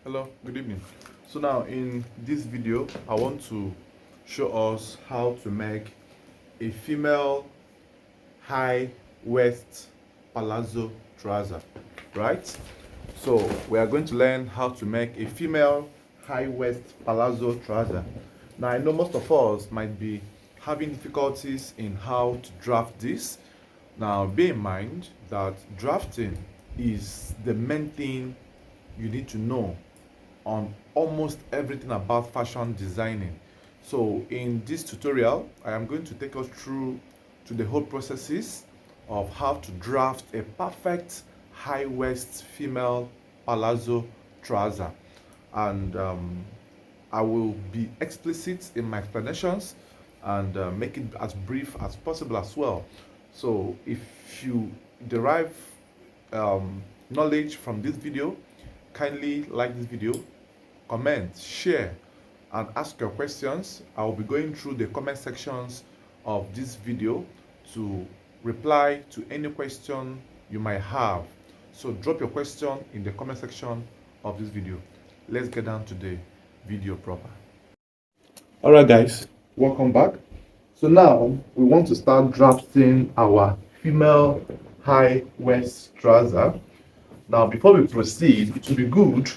Hello, good evening. So now in this video I want to show us how to make a female high waist palazzo trouser, right? So we are going to learn how to make a female high waist palazzo trouser. Now I know most of us might be having difficulties in how to draft this. Now bear in mind that drafting is the main thing you need to know on almost everything about fashion designing. So in this tutorial I am going to take us through to the whole processes of how to draft a perfect high waist female palazzo trouser, and I will be explicit in my explanations and make it as brief as possible as well. So if you derive knowledge from this video, kindly like this video, comment, share, and ask your questions. I will be going through the comment sections of this video to reply to any question you might have. So drop your question in the comment section of this video. Let's get down to the video proper. Alright guys, welcome back. So now we want to start drafting our female high waist trouser. Now before we proceed, it will be good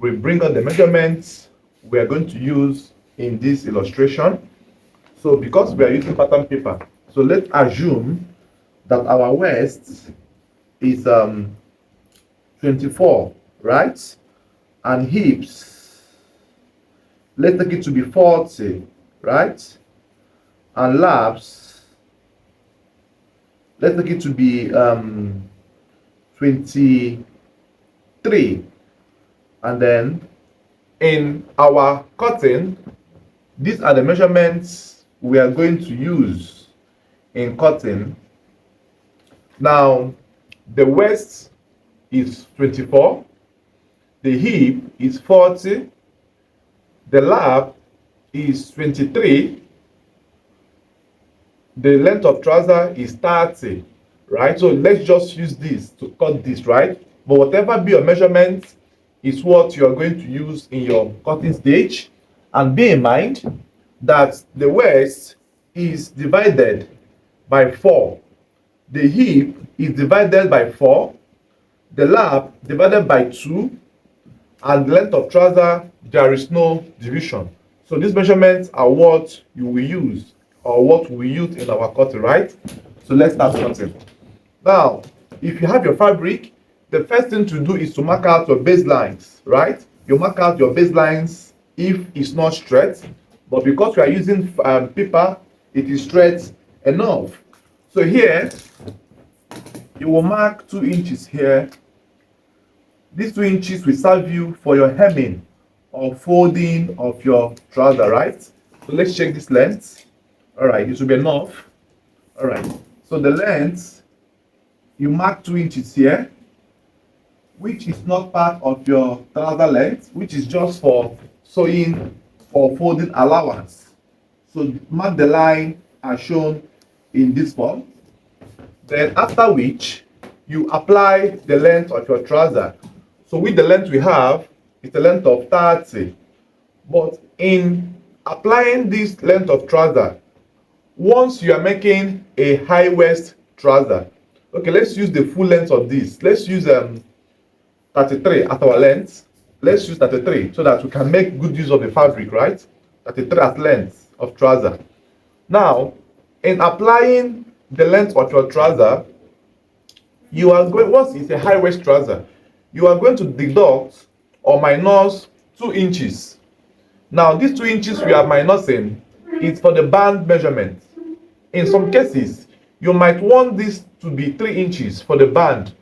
we bring out the measurements we are going to use in this illustration. So because we are using pattern paper, so let's assume that our waist is 24, right? And hips, let's take it to be 40, right? And laps, let's take it to be 23. And then in our cutting, these are the measurements we are going to use in cutting. Now the waist is 24, the hip is 40, the lap is 23, the length of trouser is 30, right? So let's just use this to cut this, right? But whatever be your measurement is what you are going to use in your cutting stage. And bear in mind that the waist is divided by 4, the hip is divided by 4, the lap divided by 2, and the length of trouser, there is no division. So these measurements are what you will use, or what we use in our cutting, right? So let's start cutting. Now if you have your fabric, the first thing to do is to mark out your baselines, right? You mark out your baselines if it's not straight, but because we are using paper, it is straight enough. So here, you will mark 2 inches here. These 2 inches will serve you for your hemming or folding of your trouser, right? So let's check this length. All right, it should be enough. All right, so the length, you mark 2 inches here, which is not part of your trouser length, which is just for sewing or folding allowance. So mark the line as shown in this form. Then after which, you apply the length of your trouser. So with the length we have, it's a length of 30. But in applying this length of trouser, once you are making a high waist trouser, okay, let's use the full length of this. Let's use 33 at our length. Let's use 33 so that we can make good use of the fabric, right? 33 at length of trouser. Now, in applying the length of your trouser, you are going, once it's a high waist trouser, you are going to deduct or minus 2 inches. Now, these 2 inches we are minusing is for the band measurement. In some cases, you might want this to be 3 inches for the band.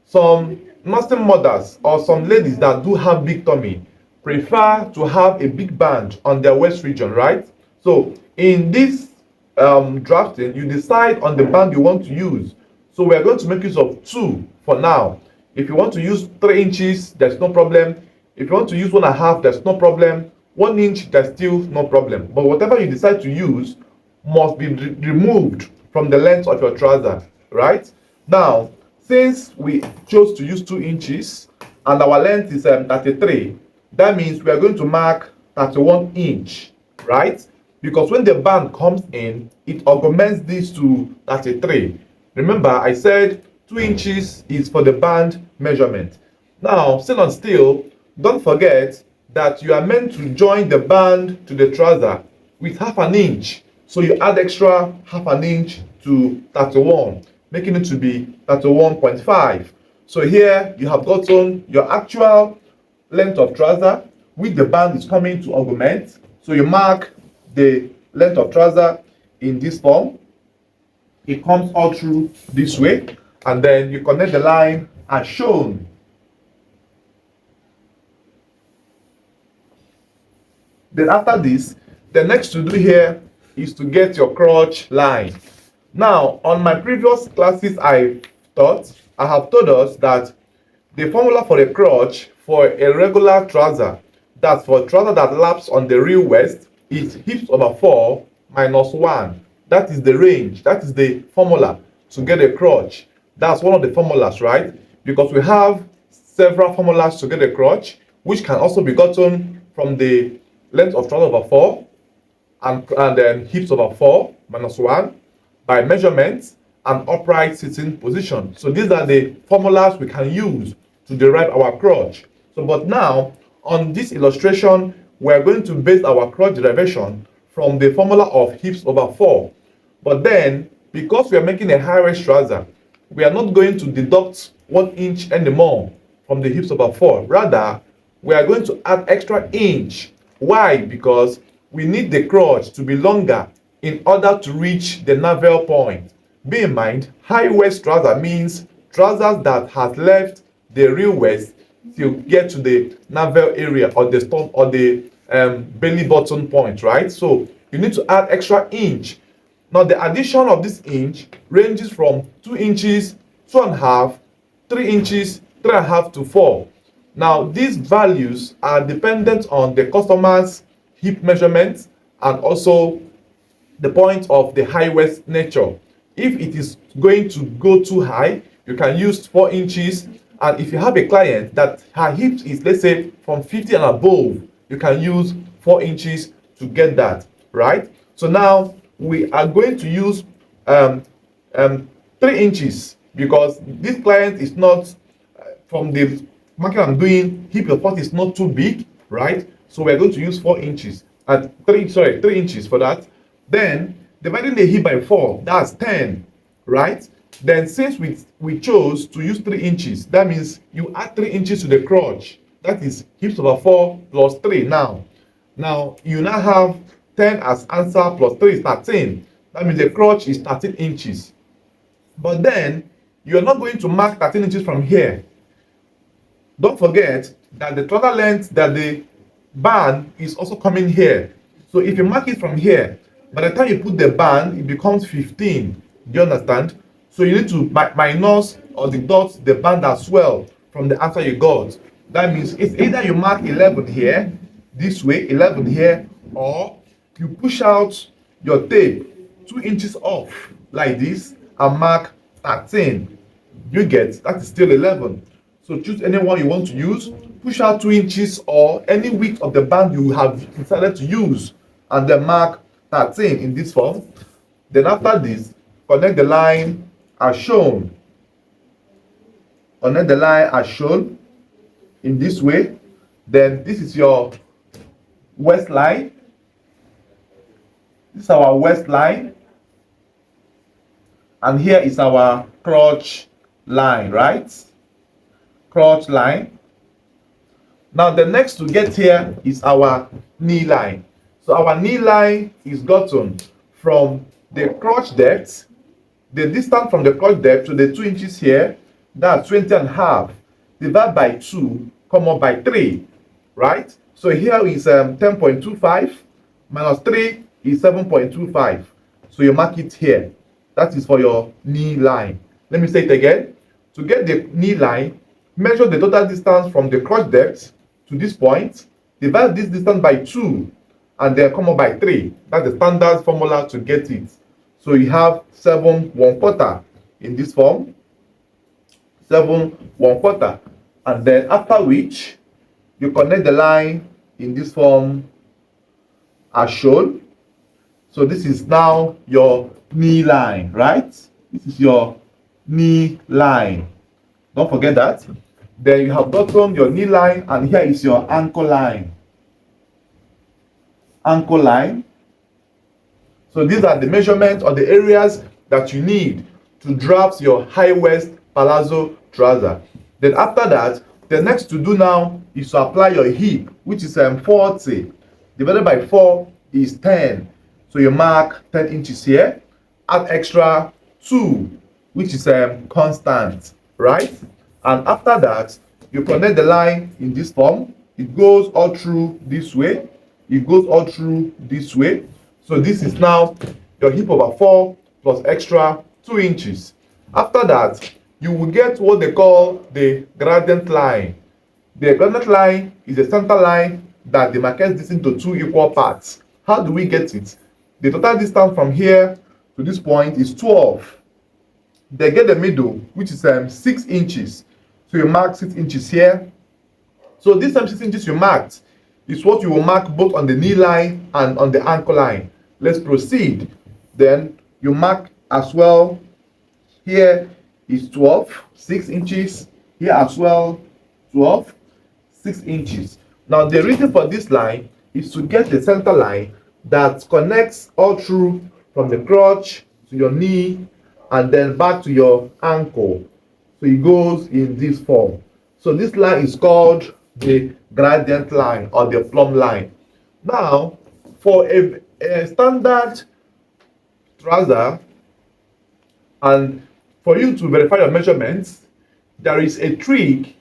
Some nursing mothers or some ladies that do have big tummy prefer to have a big band on their waist region, right? So in this drafting, you decide on the band you want to use. So we are going to make use of 2 for now. If you want to use 3 inches, there's no problem. If you want to use 1.5, there's no problem. 1 inch, there's still no problem. But whatever you decide to use must be removed from the length of your trouser, right? Now, since we chose to use 2 inches, and our length is 33. That means we are going to mark 31 inch, right? Because when the band comes in, it augments this to 33. Remember, I said 2 inches is for the band measurement. Now, still on steel, don't forget that you are meant to join the band to the trouser with half an inch. So you add extra half an inch to 31, making it to be 31.5. So here you have gotten your actual length of trouser, which the band is coming to augment. So you mark the length of trouser in this form. It comes all through this way, and then you connect the line as shown. Then after this, the next to do here is to get your crotch line. Now, on my previous classes I have told us that the formula for the crotch for a regular trouser, that's for a trouser that laps on the real waist, is hips over 4 minus 1. That is the range. That is the formula to get a crotch. That's one of the formulas, right? Because we have several formulas to get a crotch, which can also be gotten from the length of trouser over 4 and then hips over 4 minus 1 by measurements and upright sitting position. So these are the formulas we can use to derive our crotch. So but now on this illustration, we are going to base our crotch derivation from the formula of hips over 4. But then, because we are making a high waist trouser, we are not going to deduct 1 inch anymore from the hips over 4. Rather, we are going to add extra inch. Why? Because we need the crotch to be longer in order to reach the navel point. Bear in mind, high waist trouser means trousers that has left the real waist to get to the navel area or the stomach or the belly button point, right? So you need to add extra inch. Now the addition of this inch ranges from 2 inches, 2.5, 3 inches, 3.5 to 4. Now these values are dependent on the customer's hip measurements and also the point of the high waist nature. If it is going to go too high, you can use 4 inches. And if you have a client that her hips is, let's say, from 50 and above, you can use 4 inches to get that, right? So now we are going to use 3 inches because this client is not, from the market I'm doing, hip support is not too big, right? So we're going to use 4 inches and 3 inches for that. Then dividing the hip by 4, that's 10, right? Then since we chose to use 3 inches, that means you add 3 inches to the crotch. That is hips over 4 plus 3 now. Now you now have 10 as answer plus 3 is 13. That means the crotch is 13 inches. But then you are not going to mark 13 inches from here. Don't forget that the total length that the band is also coming here. So if you mark it from here, by the time you put the band, it becomes 15. Do you understand? So you need to minus or deduct the band as well from the answer you got. That means it's either you mark 11 here, this way, 11 here, or you push out your tape 2 inches off like this and mark 13. You get, that is still 11. So choose any one you want to use, push out 2 inches or any width of the band you have decided to use, and then mark 13 in this form. Then after this, connect the line as shown. Connect the line as shown in this way. Then this is your waistline. This is our waistline. And here is our crotch line, right? Crotch line. Now the next to get here is our knee line. So our knee line is gotten from the crotch depth. The distance from the crotch depth to the 2 inches here, that's 20.5. Divide by 2, come up by 3, right? So here is 10.25 minus 3 is 7.25. So you mark it here. That is for your knee line. Let me say it again. To get the knee line, measure the total distance from the crotch depth to this point, divide this distance by 2, and then come up by 3. That's the standard formula to get it. So you have 7 1/4 in this form. 7 1/4. and then after which you connect the line in this form as shown. So this is now your knee line, right? This is your knee line. Don't forget that. Then you have gotten your knee line, and here is your ankle line. Ankle line. So these are the measurements or the areas that you need to draft your high waist palazzo trouser. Then after that, the next to do now is to apply your hip, which is 40 divided by 4 is 10. So you mark 10 inches here, add extra 2, which is constant, right? And after that, you connect the line in this form. It goes all through this way. It goes all through this way. So this is now your hip over 4 plus extra 2 inches. After that, you will get what they call the gradient line. The gradient line is a center line that demarcates this into 2 equal parts. How do we get it? The total distance from here to this point is 12. They get the middle, which is 6 inches. So you mark 6 inches here. So this 6 inches you marked is what you will mark both on the knee line and on the ankle line. Let's proceed. Then you mark as well. Here is 12, 6 inches. Here as well, 12, 6 inches. Now the reason for this line is to get the center line that connects all through from the crotch to your knee and then back to your ankle. So it goes in this form. So this line is called the gradient line or the plumb line. Now, for a standard trouser, and for you to verify your measurements, there is a trick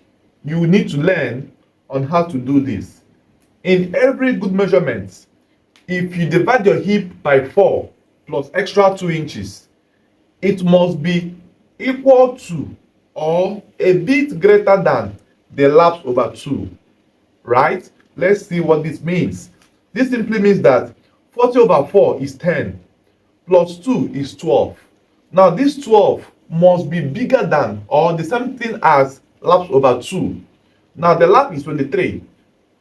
you need to learn on how to do this. In every good measurement, if you divide your hip by 4 plus extra 2 inches, it must be equal to or a bit greater than the laps over 2, right? Let's see what this means. This simply means that 40 over 4 is 10 plus 2 is 12. Now this 12 must be bigger than or the same thing as laps over 2. Now the lap is 23.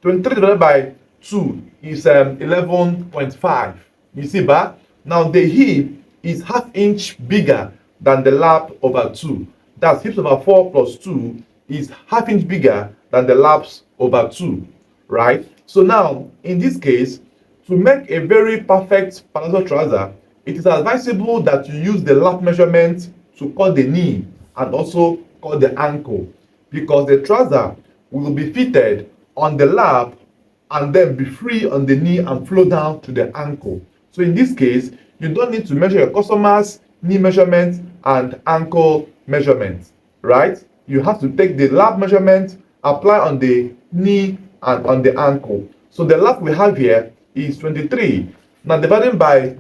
23 divided by 2 is 11.5. You see that? Now the hip is ½ inch bigger than the lap over 2. That's hips over 4 plus 2 is ½ inch bigger than the laps over 2, right? So now, in this case, to make a very perfect palazzo trouser, it is advisable that you use the lap measurement to cut the knee and also cut the ankle, because the trouser will be fitted on the lap and then be free on the knee and flow down to the ankle. So in this case, you don't need to measure your customer's knee measurement and ankle measurement, right? You have to take the lap measurement, apply on the knee and on the ankle. So the lap we have here is 23. Now dividing by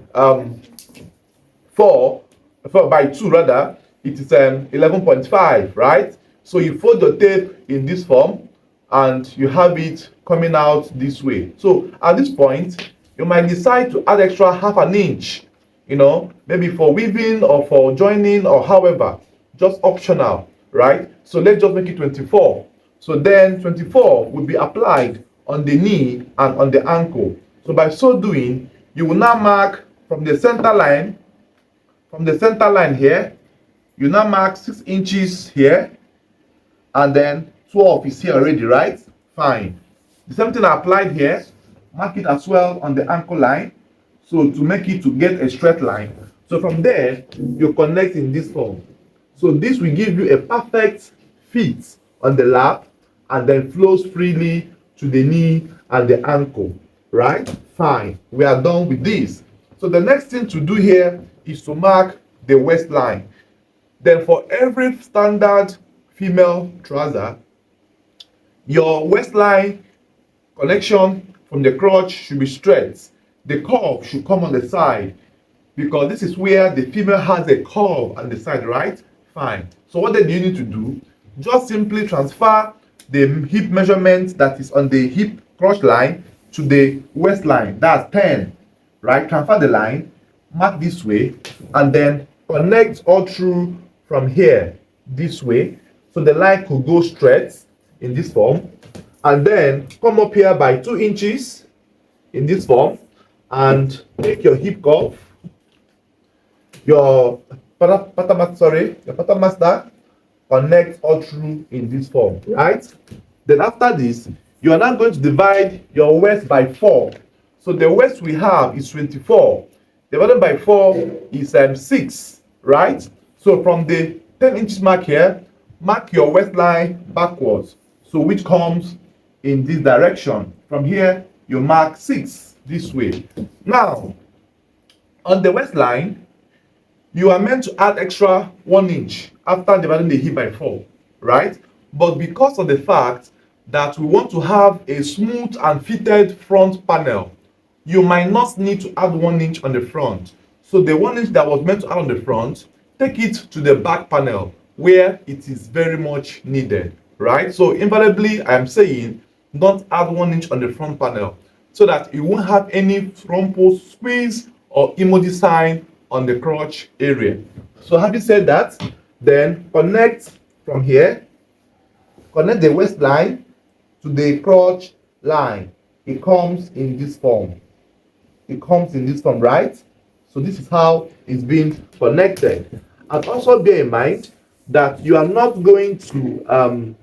4 by 2 rather, it is 11.5, right? So you fold your tape in this form and you have it coming out this way. So at this point, you might decide to add extra ½ an inch, you know, maybe for weaving or for joining or however, just optional, right? So let's just make it 24. So then 24 will be applied on the knee and on the ankle. So by so doing, you will now mark from the center line, here, you now mark 6 inches here, and then 12 is here already, right? Fine. The same thing I applied here, mark it as well on the ankle line, so to make it to get a straight line. So from there, you connect in this form. So this will give you a perfect fit on the lap and then flows freely to the knee and the ankle, right? Fine. We are done with this. So the next thing to do here is to mark the waistline. Then for every standard female trouser, your waistline connection from the crotch should be straight. The curve should come on the side, because this is where the female has a curve on the side, right? Fine. So what then do you need to do? Just simply transfer the hip measurement that is on the hip crotch line to the waistline. That's 10, right? Transfer the line, mark this way, and then connect all through from here this way. So the line could go straight in this form, and then come up here by 2 inches in this form, and take your hip cuff, your pattern master, connect all through in this form, right? Then after this, you are now going to divide your waist by 4. So the waist we have is 24. Divided by 4 is 6, right? So from the 10 inches mark here, mark your waistline backwards. So which comes in this direction. From here, you mark 6 this way. Now, on the waistline, you are meant to add extra 1 inch after dividing the hip by 4, right? But because of the fact that we want to have a smooth and fitted front panel, you might not need to add 1 inch on the front. So the 1 inch that was meant to add on the front, take it to the back panel where it is very much needed, right? So invariably, I am saying don't add 1 inch on the front panel so that you won't have any rumple, squeeze, or emoji sign on the crotch area. So having said that, then connect from here, connect the waistline to the crotch line. It comes in this form. It comes in this form, right? So this is how it's being connected. And also bear in mind that you are not going to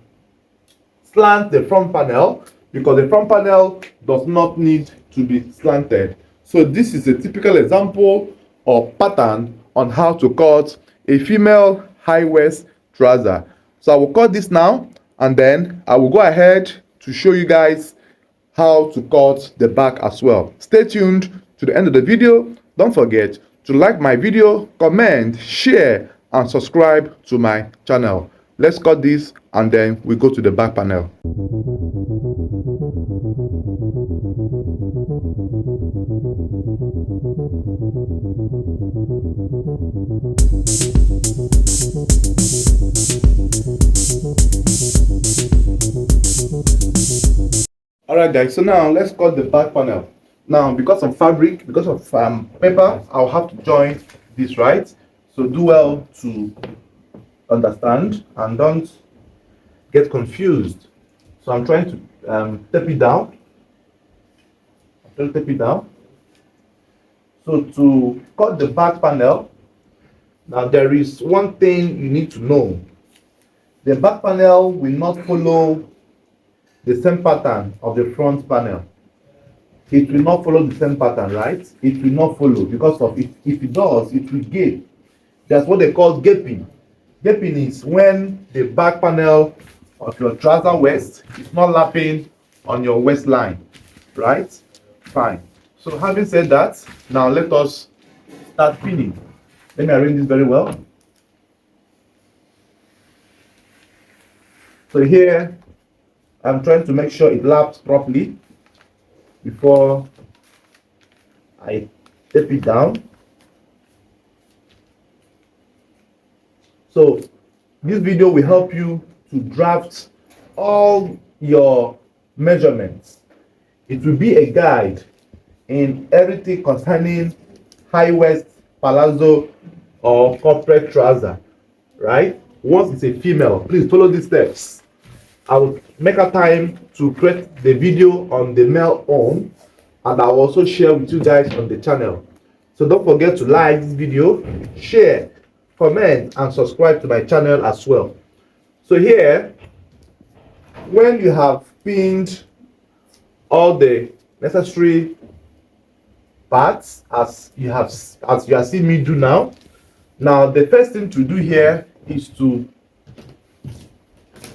slant the front panel, because the front panel does not need to be slanted. So this is a typical example or pattern on how to cut a female high waist trouser. So I will cut this now, and then I will go ahead to show you guys how to cut the back as well. Stay tuned to the end of the video. Don't forget to like my video, comment, share, and subscribe to my channel. Let's cut this, and then we go to the back panel. Alright guys, so now let's cut the back panel. Now because of fabric, because of paper, I'll have to join this, right? So do well to understand and don't get confused. So I'm trying to tape it down. So to cut the back panel, now there is one thing you need to know. The back panel will not follow the same pattern of the front panel. It will not follow the same pattern, right? It will not follow, because of if it does, it will gape. That's what they call gaping. Gaping is when the back panel of your trouser waist is not lapping on your waistline, right? Fine. So having said that, now let us start pinning. Let me arrange this very well. So here, I'm trying to make sure it laps properly before I tape it down. So this video will help you to draft all your measurements. It will be a guide in everything concerning high waist, palazzo, or corporate trouser, right? Once it's a female, please follow these steps. I will make a time to create the video on the male own, and I will also share with you guys on the channel. So don't forget to like this video, share, comment, and subscribe to my channel as well. So here, when you have pinned all the necessary parts as you are seeing me do now, the first thing to do here is to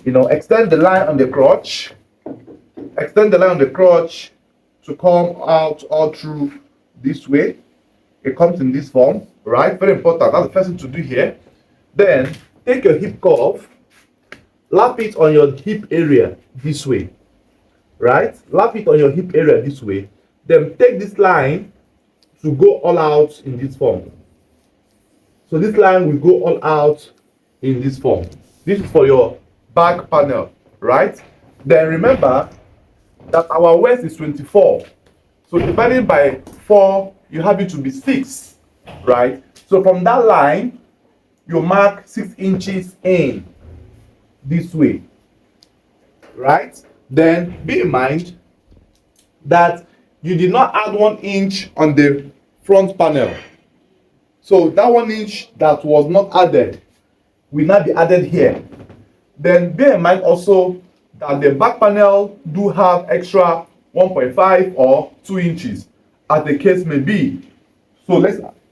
extend the line on the crotch. Extend the line on the crotch to come out all through this way. It comes in this form, right? Very important. That's the first thing to do here. Then take your hip cuff, lap it on your hip area this way, right? Lap it on your hip area this way. Then take this line to go all out in this form. So this line will go all out in this form. This is for your back panel, right? Then remember that our waist is 24. So divided by 4, you have it to be 6, right? So from that line, you mark 6 inches in this way. right? Then be in mind that you did not add 1 inch on the front panel. So that 1 inch that was not added will now be added here. Then bear in mind also that the back panel do have extra 1.5 or 2 inches as the case may be. So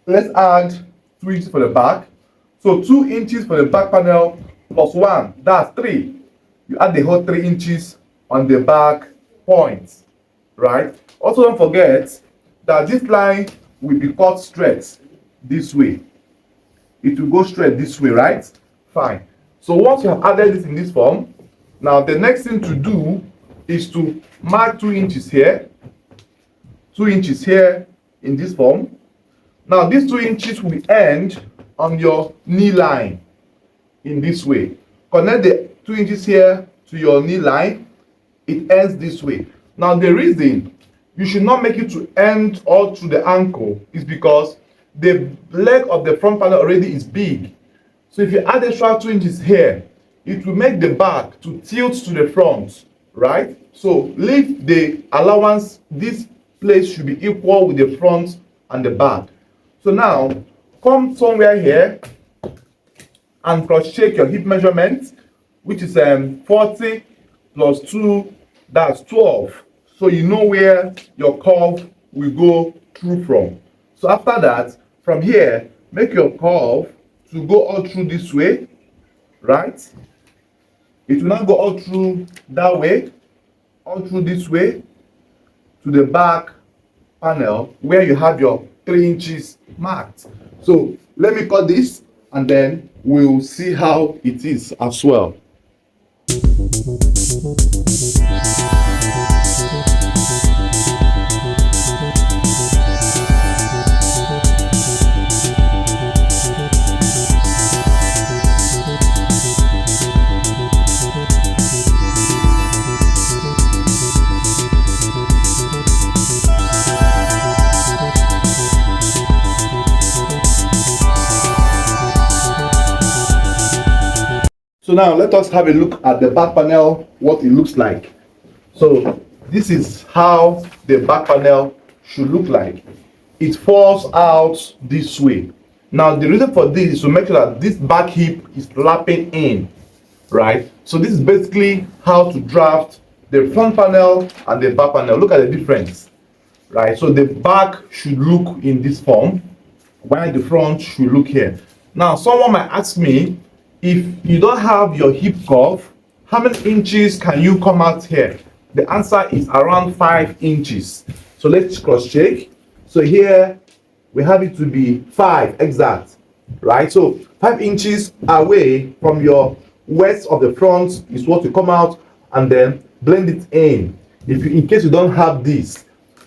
let's add 2 inches for the back. So 2 inches for the back panel plus 1, that's 3. You add the whole 3 inches on the back points, right? Also don't forget that this line will be cut straight this way. It will go straight this way, right? Fine. So once you have added this in this form, now the next thing to do is to mark 2 inches here, 2 inches here in this form. Now these 2 inches will end on your knee line in this way. Connect the 2 inches here to your knee line. It ends this way. Now the reason you should not make it to end all through the ankle is because the leg of the front panel already is big. So if you add extra 2 inches here, it will make the back to tilt to the front, right? So leave the allowance. This place should be equal with the front and the back. So now come somewhere here and cross check your hip measurement, which is 40 plus 2, that's 12. So you know where your curve will go through from. So after that, from here, make your curve to go all through this way, right? It will not go all through that way, all through this way to the back panel where you have your 3 inches marked. So let me cut this and then we'll see how it is as well. So now let us have a look at the back panel, what it looks like. So this is how the back panel should look like. It falls out this way. Now the reason for this is to make sure that this back hip is lapping in, right? So this is basically how to draft the front panel and the back panel. Look at the difference, right? So the back should look in this form, while the front should look here. Now someone might ask me, if you don't have your hip curve, how many inches can you come out here? The answer is around 5 inches. So let's cross check. So here we have it to be 5 exact, right? So 5 inches away from your waist of the front is what will come out, and then blend it in. If you, in case you don't have this,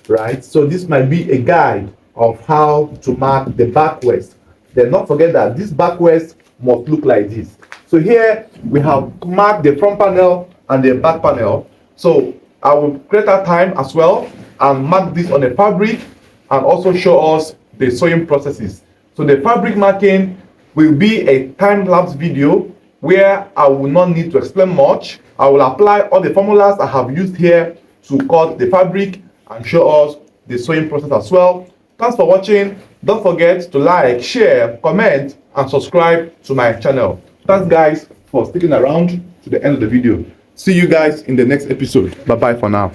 right? So this might be a guide of how to mark the back waist. Then not forget that this back waist must look like this. So here we have marked the front panel and the back panel. So I will create that time as well and mark this on the fabric and also show us the sewing processes. So the fabric marking will be a time-lapse video where I will not need to explain much. I will apply all the formulas I have used here to cut the fabric and show us the sewing process as well. Thanks for watching. Don't forget to like, share, comment, and subscribe to my channel. Thanks guys for sticking around to the end of the video. See you guys in the next episode. Bye bye for now.